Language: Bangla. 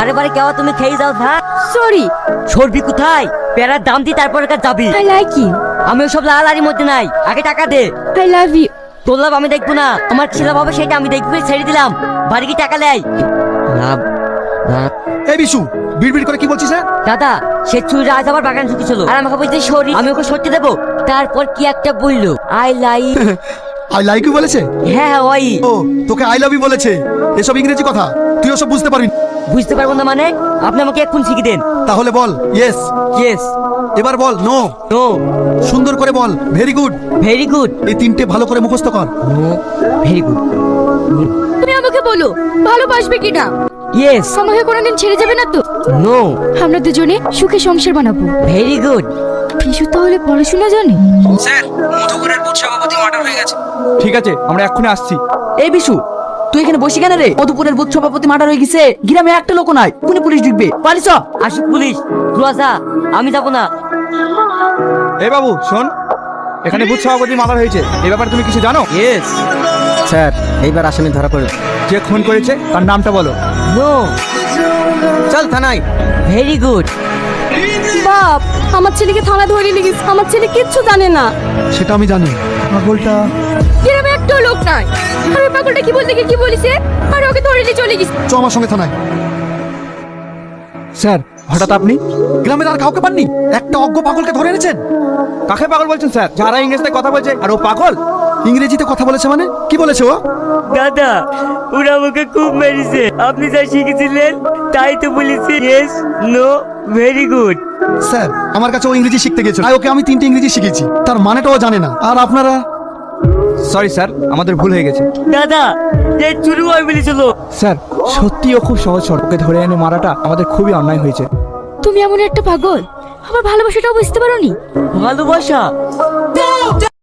আরে বারে কেউ তুমি খেয়ে যাও থাক। সরি। সরবি কোথায়? প্যারার দাম দি তারপরে কাজ যাবি। I like you. আমি ওসব লালারির মধ্যে নাই, আগে টাকা দে। I love you. তোর লাভ আমি দেখবো না, আমার ছেলে হবে সেটা আমি দেখবো, ছেড়ে দিলাম। বাড়ি কি টাকা লাই? লাভ লাভ। এই বিশু, বিড়বিড় করে কি বলছিস? হ্যাঁ দাদা সে চুরি আজ আমার বাগান ঢুকেছিল আর আমাকে বলছে সরি, আমি ওকে সত্যি দেবো। তারপর কি একটা বললো I like. I like you বলেছে? হ্যাঁ ওই। ও তোকে আই লাভ ইউ বলেছে? এসব ইংরেজি কথা তুই ওসব বুঝতে পারবি না। বুঝতে পারবো না মানে? আপনি আমাকে এখন শিখিয়ে দেন। তাহলে বল ইয়েস। ইয়েস। এবার বল নো। নো। সুন্দর করে বল ভেরি গুড। Very good. এই তিনটে ভালো করে মুখস্থ কর। নো। Very good. তুমি আমাকে বলো ভালোবাসবে কিনা? ইয়েস। আমাকে কোনোদিন ছেড়ে যাবে না তো? নো। আমরা দুজনে সুখে সংসার বানাবো। Very good. বিশু তাহলে পড়াশোনা জানে? স্যার, মধুপুরের বুথ সভাপতি মার্ডার হয়ে গেছে। ঠিক আছে, আমরা এক্ষুনি আসছি। এই বিশু, তুই এখানে বসে কেন রে? মধুপুরের বুথ সভাপতি মার্ডার হয়ে গেছে, গ্রামে একটা লোক নাই, কোন পুলিশ ঢুকবে? পালিস। আসুক পুলিশ, তুই আমি যাবো না। এই বাবু শোন, এখানে বুথ সভাপতি মার্ডার হয়েছে, এই ব্যাপারে তুমি কিছু জানো? ইয়েস। স্যার এইবার আসামি ধরা পড়ে। যে খুন করেছে তার নামটা বলো। নো। চল থানায়। Very good. বাপ, আমার ছেলেকে থানা ধরে লিখিস, আমার ছেলে কিচ্ছু জানে না। সেটা আমি জানি। পাগলটা গ্রামে একটা লোক নাই। আর ওই পাগলটা কি বলতে গিয়ে কি বলিছে, আর ওকে ধরে নিয়ে চলে গেছে। চ আমার সঙ্গে থানায়। স্যার, হঠাৎ আপনি? গ্রামের আর কাউকে পাননি? একটা অজ্ঞ পাগলকে ধরে এনেছেন। কাকে পাগল বলছেন স্যার? যারা ইংরেজিতে কথা বলছে আর ও পাগল? ইংরেজিতে কথা বলেছে মানে? কি বলেছে ও? দাদা ওরা আমাকে খুব মেরেছে, আপনি যা শিখেছিলেন তাই তো বলেছি। Yes, no, very good. Sir আমার কাছে ও ইংরেজি শিখতে গেছিল, তাই ওকে আমি তিনটে ইংরেজি শিখেছি, তার মানেটাও জানে না। আর আপনারা? সরি স্যার, আমাদের ভুল হয়ে গেছে। দাদা যে চুরি হয় বলেছিল। স্যার সত্যি ও খুব সহজ সরল, ওকে ধরে এনে মারাটা আমাদের খুবই অন্যায় হয়েছে। তুমি এমন একটা পাগল, আমার ভালোবাসাটাও বুঝতে পারোনি। ভালোবাসা?